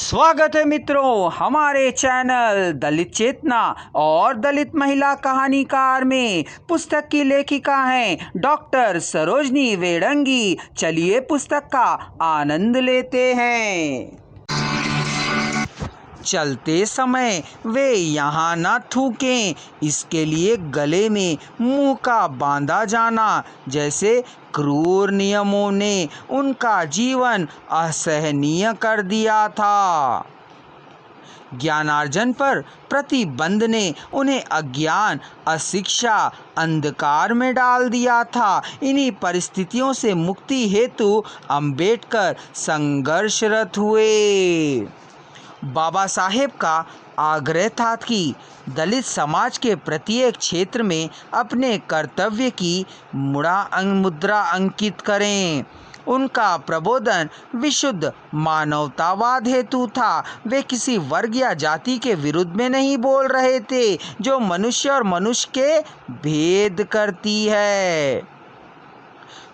स्वागत है मित्रों हमारे चैनल दलित चेतना और दलित महिला कहानीकार में। पुस्तक की लेखिका हैं डॉक्टर सरोजनी वेडंगी। चलिए पुस्तक का आनंद लेते हैं। चलते समय वे यहाँ न थूकें, इसके लिए गले में मुंह का बांधा जाना जैसे क्रूर नियमों ने उनका जीवन असहनीय कर दिया था। ज्ञानार्जन पर प्रतिबंध ने उन्हें अज्ञान, अशिक्षा, अंधकार में डाल दिया था। इन्हीं परिस्थितियों से मुक्ति हेतु अंबेडकर संघर्षरत हुए। बाबा साहेब का आग्रह था कि दलित समाज के प्रत्येक क्षेत्र में अपने कर्तव्य की मुद्रा अंकित करें। उनका प्रबोधन विशुद्ध मानवतावाद हेतु था। वे किसी वर्ग या जाति के विरुद्ध में नहीं बोल रहे थे जो मनुष्य और मनुष्य के भेद करती है।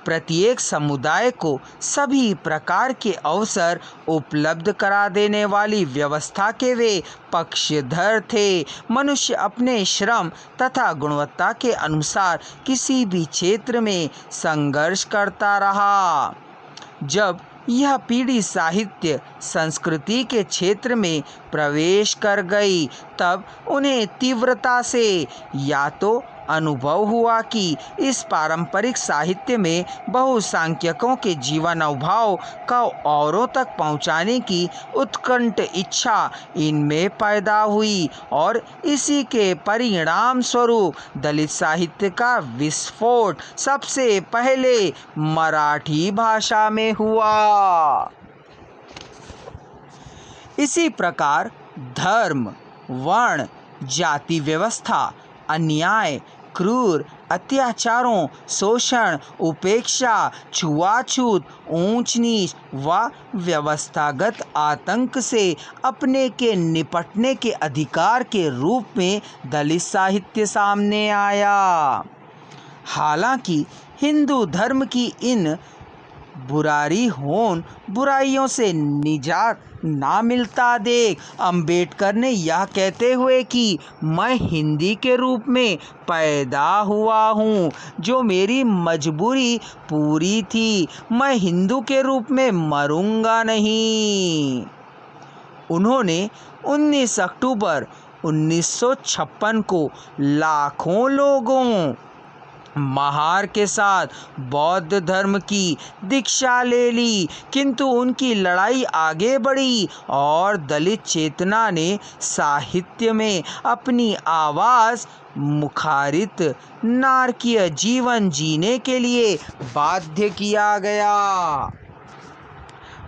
प्रत्येक समुदाय को सभी प्रकार के अवसर उपलब्ध करा देने वाली व्यवस्था के वे पक्षधर थे। मनुष्य अपने श्रम तथा गुणवत्ता के अनुसार किसी भी क्षेत्र में संघर्ष करता रहा। जब यह पीढ़ी साहित्य संस्कृति के क्षेत्र में प्रवेश कर गई, तब उन्हें तीव्रता से या तो अनुभव हुआ कि इस पारंपरिक साहित्य में बहुसंख्यकों के जीवन अनुभव का औरों तक पहुंचाने की उत्कंठ इच्छा इनमें पैदा हुई और इसी के परिणाम स्वरूप दलित साहित्य का विस्फोट सबसे पहले मराठी भाषा में हुआ। इसी प्रकार धर्म, वर्ण, जाति व्यवस्था, अन्याय, क्रूर अत्याचारों, शोषण, उपेक्षा, छुआछूत, ऊंच नीच व व्यवस्थागत आतंक से अपने के निपटने के अधिकार के रूप में दलित साहित्य सामने आया। हालांकि हिंदू धर्म की इन बुराइयों से निजात ना मिलता देख अंबेडकर ने यह कहते हुए कि मैं हिंदी के रूप में पैदा हुआ हूँ, जो मेरी मजबूरी पूरी थी, मैं हिंदू के रूप में मरूंगा नहीं। उन्होंने 19 अक्टूबर 1956 को लाखों लोगों महार के साथ बौद्ध धर्म की दीक्षा ले ली, किंतु उनकी लड़ाई आगे बढ़ी और दलित चेतना ने साहित्य में अपनी आवाज़ मुखारित नारकीय जीवन जीने के लिए बाध्य किया गया।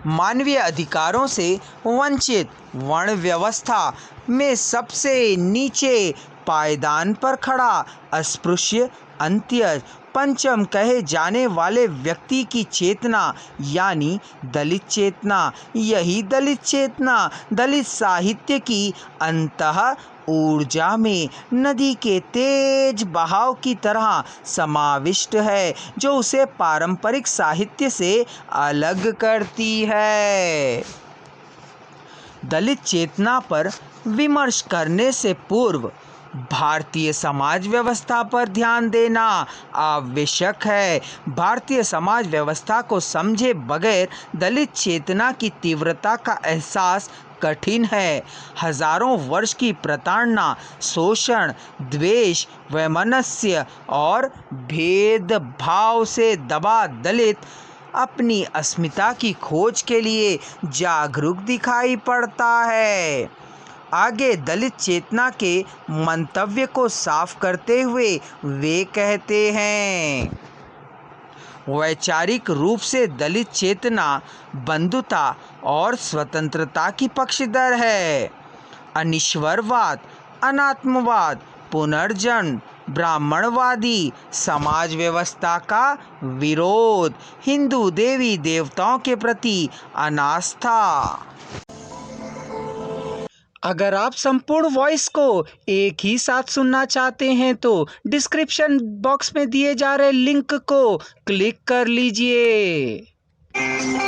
मानवीय अधिकारों से वंचित वर्ण व्यवस्था में सबसे नीचे पायदान पर खड़ा अस्पृश्य, अंत्यज, पंचम कहे जाने वाले व्यक्ति की चेतना यानी दलित चेतना, यही दलित चेतना दलित साहित्य की अंतः ऊर्जा में नदी के तेज बहाव की तरह समाविष्ट है, जो उसे पारंपरिक साहित्य से अलग करती है। दलित चेतना पर विमर्श करने से पूर्व भारतीय समाज व्यवस्था पर ध्यान देना आवश्यक है। भारतीय समाज व्यवस्था को समझे बगैर दलित चेतना की तीव्रता का एहसास कठिन है। हजारों वर्ष की प्रताड़ना, शोषण, द्वेष, वैमनस्य और भेदभाव से दबा दलित अपनी अस्मिता की खोज के लिए जागरूक दिखाई पड़ता है। आगे दलित चेतना के मंतव्य को साफ करते हुए वे कहते हैं, वैचारिक रूप से दलित चेतना बंधुता और स्वतंत्रता की पक्षधर है। अनिश्वरवाद, अनात्मवाद, पुनर्जन्म, ब्राह्मणवादी समाज व्यवस्था का विरोध, हिंदू देवी देवताओं के प्रति अनास्था। अगर आप संपूर्ण वॉइस को एक ही साथ सुनना चाहते हैं तो डिस्क्रिप्शन बॉक्स में दिए जा रहे लिंक को क्लिक कर लीजिए।